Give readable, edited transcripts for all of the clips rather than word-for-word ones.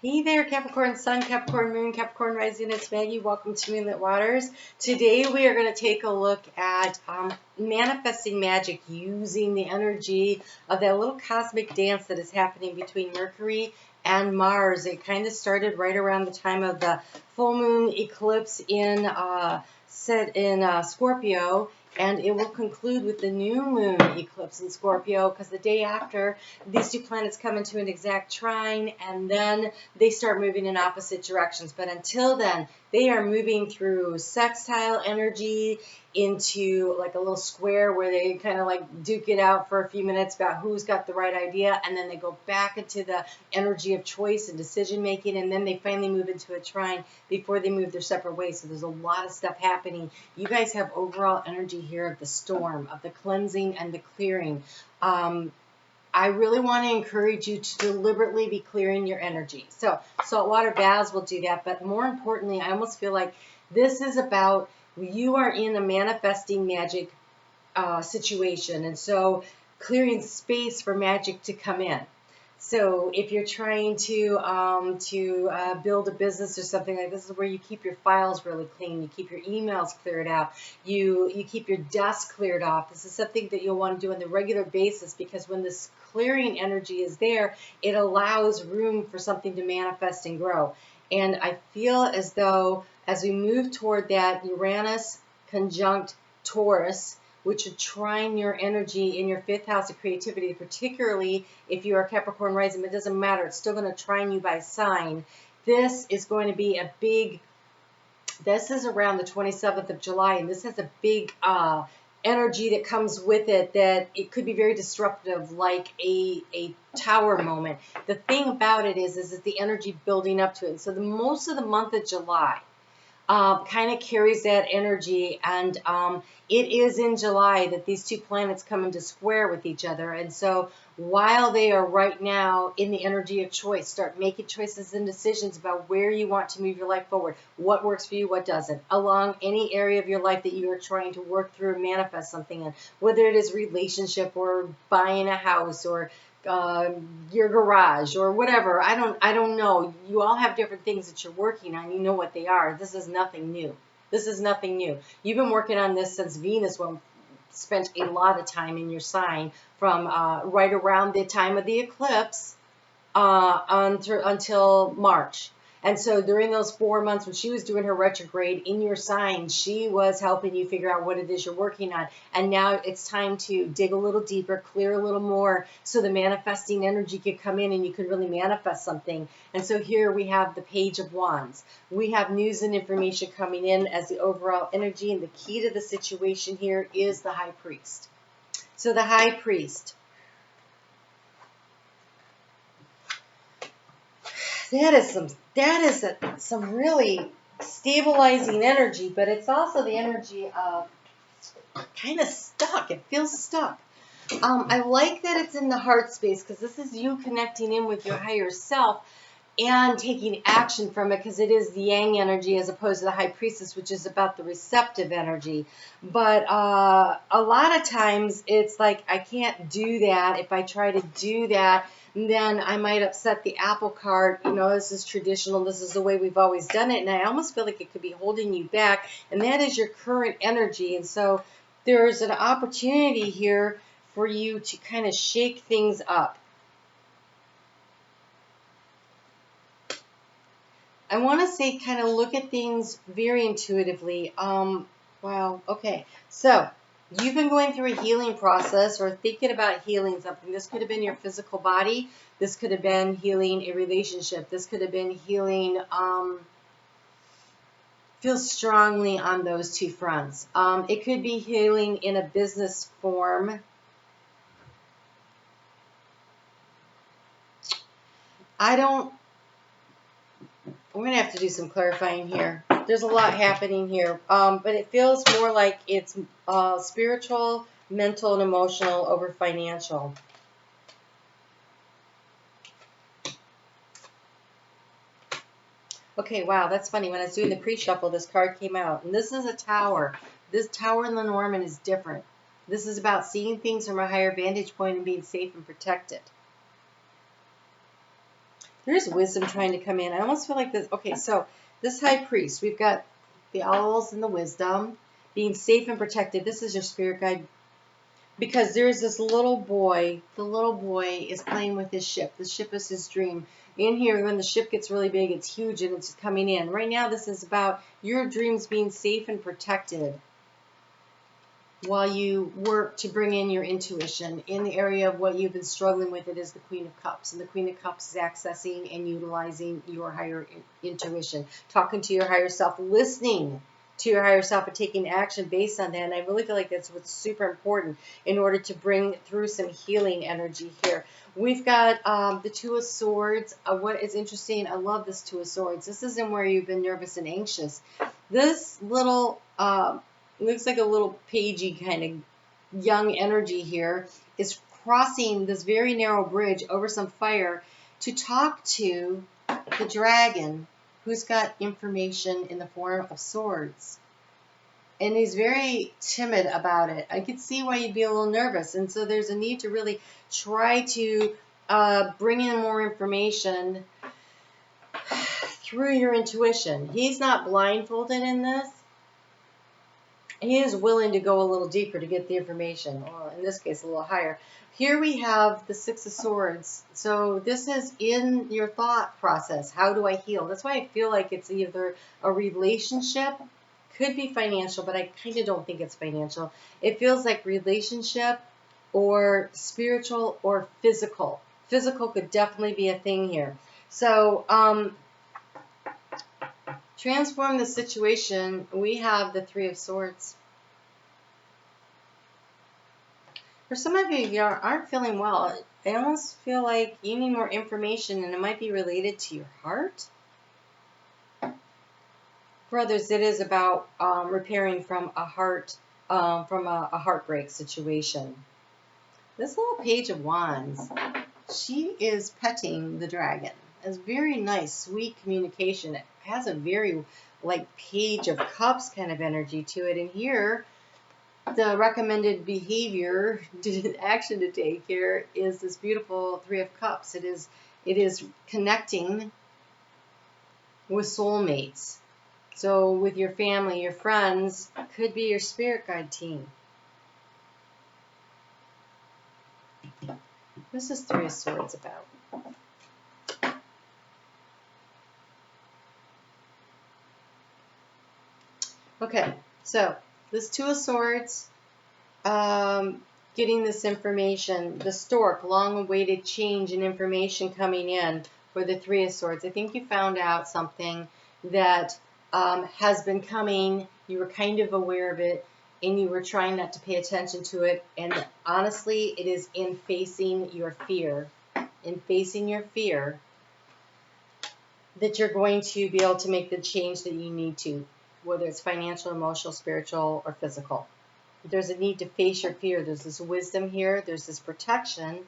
Hey there, Capricorn Sun, Capricorn Moon, Capricorn Rising. It's Maggie. Welcome to Moonlit Waters. Today we are going to take a look at manifesting magic using the energy of that little cosmic dance that is happening between Mercury and Mars. It kind of started right around the time of the full moon eclipse in Scorpio. And it will conclude with the new moon eclipse in Scorpio, because the day after, these two planets come into an exact trine, and then they start moving in opposite directions. But until then, they are moving through sextile energy into like a little square where they kind of like duke it out for a few minutes about who's got the right idea, and then they go back into the energy of choice and decision making, and then they finally move into a trine before they move their separate ways. So there's a lot of stuff happening. You guys have overall energy here of the storm, of the cleansing and the clearing. I really want to encourage you to deliberately be clearing your energy. So saltwater baths will do that, but more importantly, I almost feel like this is about you are in a manifesting magic situation, and so clearing space for magic to come in. So if you're trying to build a business or something like this, is where you keep your files really clean, you keep your emails cleared out, you keep your desk cleared off. This is something that you'll want to do on the regular basis, because when this clearing energy is there, it allows room for something to manifest and grow. And I feel as though as we move toward that Uranus conjunct Taurus, which would trine your energy in your fifth house of creativity, particularly if you are Capricorn rising, but it doesn't matter. It's still going to trine you by sign. This is going to be a big, this is around the 27th of July, and this has a big energy that comes with it, that it could be very disruptive, like a tower moment. The thing about it is it's the energy building up to it. So the most of the month of July kind of carries that energy, and it is in July that these two planets come into square with each other. And so while they are right now in the energy of choice, start making choices and decisions about where you want to move your life forward, what works for you, what doesn't, along any area of your life that you are trying to work through and manifest something in, whether it is relationship or buying a house or your garage or whatever. I don't know. You all have different things that you're working on. You know what they are. This is nothing new. This is nothing new. You've been working on this since Venus spent a lot of time in your sign, from right around the time of the eclipse until March. And so during those 4 months when she was doing her retrograde in your sign, she was helping you figure out what it is you're working on. And now it's time to dig a little deeper, clear a little more, so the manifesting energy could come in and you could really manifest something. And so here we have the Page of Wands. We have news and information coming in as the overall energy, and the key to the situation here is the High Priest. So the High Priest. That is some really stabilizing energy, but it's also the energy of kind of stuck. It feels stuck. I like that it's in the heart space, because this is you connecting in with your higher self and taking action from it, because it is the yang energy as opposed to the High Priestess, which is about the receptive energy. But a lot of times it's like, I can't do that. If I try to do that, then I might upset the apple cart. You know, this is traditional. This is the way we've always done it. And I almost feel like it could be holding you back. And that is your current energy. And so there's an opportunity here for you to kind of shake things up. I want to say kind of look at things very intuitively. Wow, okay. So you've been going through a healing process or thinking about healing something. This could have been your physical body. This could have been healing a relationship. This could have been healing, feel strongly on those two fronts. It could be healing in a business form. We're going to have to do some clarifying here. There's a lot happening here, but it feels more like it's spiritual, mental, and emotional over financial. Okay, wow, that's funny. When I was doing the pre-shuffle, this card came out, and this is a tower. This tower in Lenormand is different. This is about seeing things from a higher vantage point and being safe and protected. There's wisdom trying to come in. I almost feel like this. Okay, so this high priest, we've got the owls and the wisdom, being safe and protected. This is your spirit guide. Because there's this little boy. The little boy is playing with his ship. The ship is his dream. In here, when the ship gets really big, it's huge and it's coming in. Right now, this is about your dreams being safe and protected while you work to bring in your intuition. In the area of what you've been struggling with, it is the Queen of Cups. And the Queen of Cups is accessing and utilizing your higher intuition, talking to your higher self, listening to your higher self and taking action based on that. And I really feel like that's what's super important in order to bring through some healing energy here. We've got the Two of Swords. What is interesting, I love this Two of Swords. This isn't where you've been nervous and anxious. This little looks like a little pagey kind of young energy here is crossing this very narrow bridge over some fire to talk to the dragon who's got information in the form of swords. And he's very timid about it. I could see why you'd be a little nervous. And so there's a need to really try to bring in more information through your intuition. He's not blindfolded in this. He is willing to go a little deeper to get the information, or in this case, a little higher. Here we have the Six of Swords. So this is in your thought process. How do I heal? That's why I feel like it's either a relationship, could be financial, but I kind of don't think it's financial. It feels like relationship or spiritual or physical. Physical could definitely be a thing here. So, transform the situation. We have the Three of Swords. For some of you, you aren't feeling well. I almost feel like you need more information, and it might be related to your heart. For others, it is about repairing from a heartbreak situation. This little Page of Wands, she is petting the dragon. It's very nice, sweet communication. It has a very like Page of Cups kind of energy to it. And here, the recommended behavior, action to take here is this beautiful Three of Cups. It is connecting with soulmates. So with your family, your friends, could be your spirit guide team. What's this Three of Swords about? Okay, so this Two of Swords, getting this information, the stork, long-awaited change in information coming in for the Three of Swords. I think you found out something that has been coming. You were kind of aware of it, and you were trying not to pay attention to it. And honestly, it is in facing your fear. In facing your fear that you're going to be able to make the change that you need to, whether it's financial, emotional, spiritual, or physical. There's a need to face your fear. There's this wisdom here. There's this protection.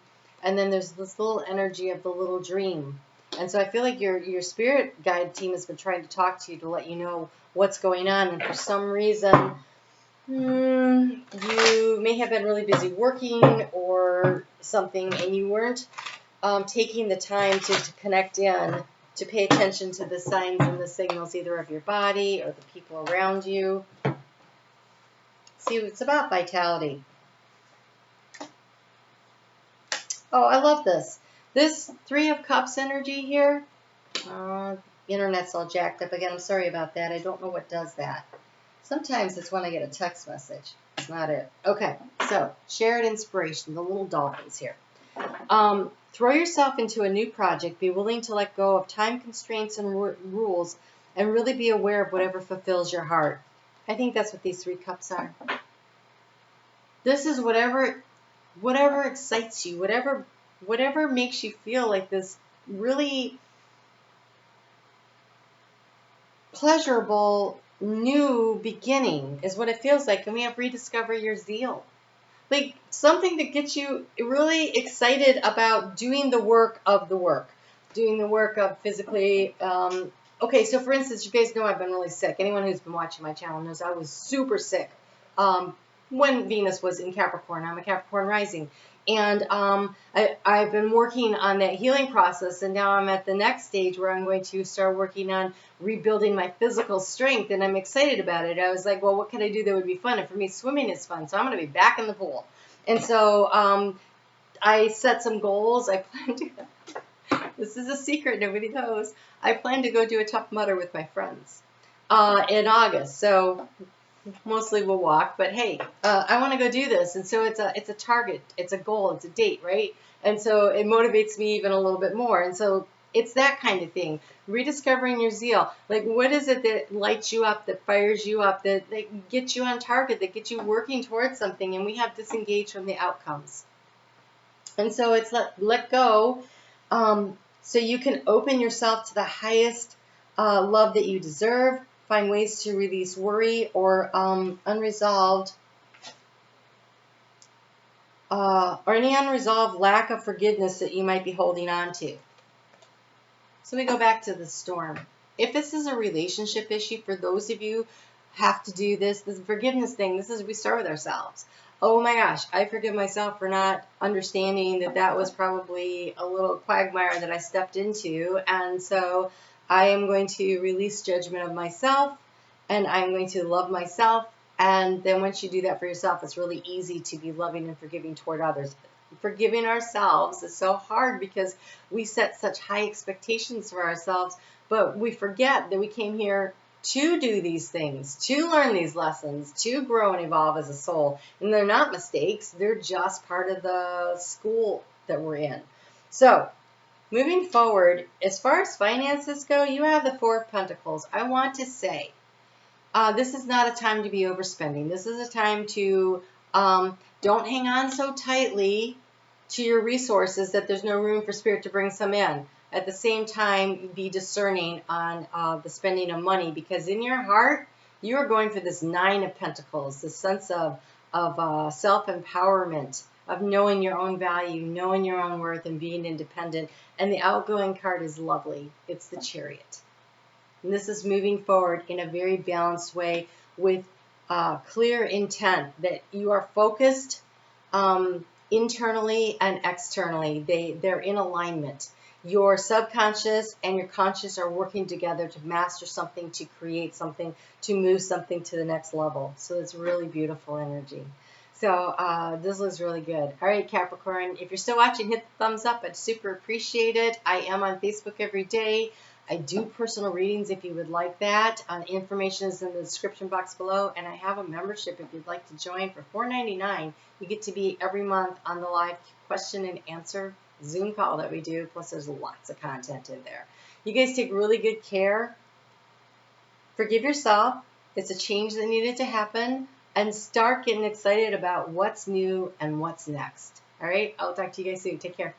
And then there's this little energy of the little dream. And so I feel like your spirit guide team has been trying to talk to you to let you know what's going on. And for some reason, you may have been really busy working or something, and you weren't taking the time to connect in, to pay attention to the signs and the signals either of your body or the people around you. See, it's about vitality. Oh, I love this. This Three of Cups energy here. Internet's all jacked up again. I'm sorry about that. I don't know what does that. Sometimes it's when I get a text message. It's not it. Okay, so shared inspiration, the little dolphins here. Throw yourself into a new project. Be willing to let go of time constraints and rules, and really be aware of whatever fulfills your heart. I think that's what these Three Cups are. This is whatever excites you, whatever makes you feel like this really pleasurable new beginning is what it feels like. And we have rediscover your zeal. Like something that gets you really excited about doing the work of the work. Doing the work of physically. Okay, so for instance, you guys know I've been really sick. Anyone who's been watching my channel knows I was super sick when Venus was in Capricorn. I'm a Capricorn rising. And I've been working on that healing process, and now I'm at the next stage where I'm going to start working on rebuilding my physical strength, and I'm excited about it. I was like, well, what can I do that would be fun? And for me, swimming is fun, so I'm going to be back in the pool. And so I set some goals. I plan to, this is a secret, nobody knows. I plan to go do a Tough Mudder with my friends in August. So mostly we'll walk, but hey, I want to go do this. And so it's a target, it's a goal, it's a date, right? And so it motivates me even a little bit more. And so it's that kind of thing, rediscovering your zeal. Like, what is it that lights you up, that fires you up, that gets you on target, that gets you working towards something? And we have disengaged from the outcomes. And so it's let go, so you can open yourself to the highest love that you deserve. Find ways to release worry or unresolved or any unresolved lack of forgiveness that you might be holding on to. So we go back to the storm. If this is a relationship issue, for those of you have to do this forgiveness thing, we start with ourselves. Oh my gosh, I forgive myself for not understanding that was probably a little quagmire that I stepped into. And so I am going to release judgment of myself, and I'm going to love myself. And then once you do that for yourself, it's really easy to be loving and forgiving toward others. Forgiving ourselves is so hard because we set such high expectations for ourselves, but we forget that we came here to do these things, to learn these lessons, to grow and evolve as a soul. And they're not mistakes. They're just part of the school that we're in. So moving forward, as far as finances go, you have the Four of Pentacles. I want to say, this is not a time to be overspending. This is a time to don't hang on so tightly to your resources that there's no room for Spirit to bring some in. At the same time, be discerning on the spending of money, because in your heart, you are going for this Nine of Pentacles, this sense of self-empowerment, of knowing your own value, knowing your own worth, and being independent. And the outgoing card is lovely. It's the Chariot. And this is moving forward in a very balanced way with clear intent that you are focused internally and externally. They're in alignment. Your subconscious and your conscious are working together to master something, to create something, to move something to the next level. So it's really beautiful energy. So this was really good. All right, Capricorn, if you're still watching, hit the thumbs up. I'd super appreciate it. I am on Facebook every day. I do personal readings if you would like that. Information is in the description box below. And I have a membership if you'd like to join for $4.99. You get to be every month on the live question and answer Zoom call that we do. Plus, there's lots of content in there. You guys take really good care. Forgive yourself. It's a change that needed to happen. And start getting excited about what's new and what's next. All right? I'll talk to you guys soon. Take care.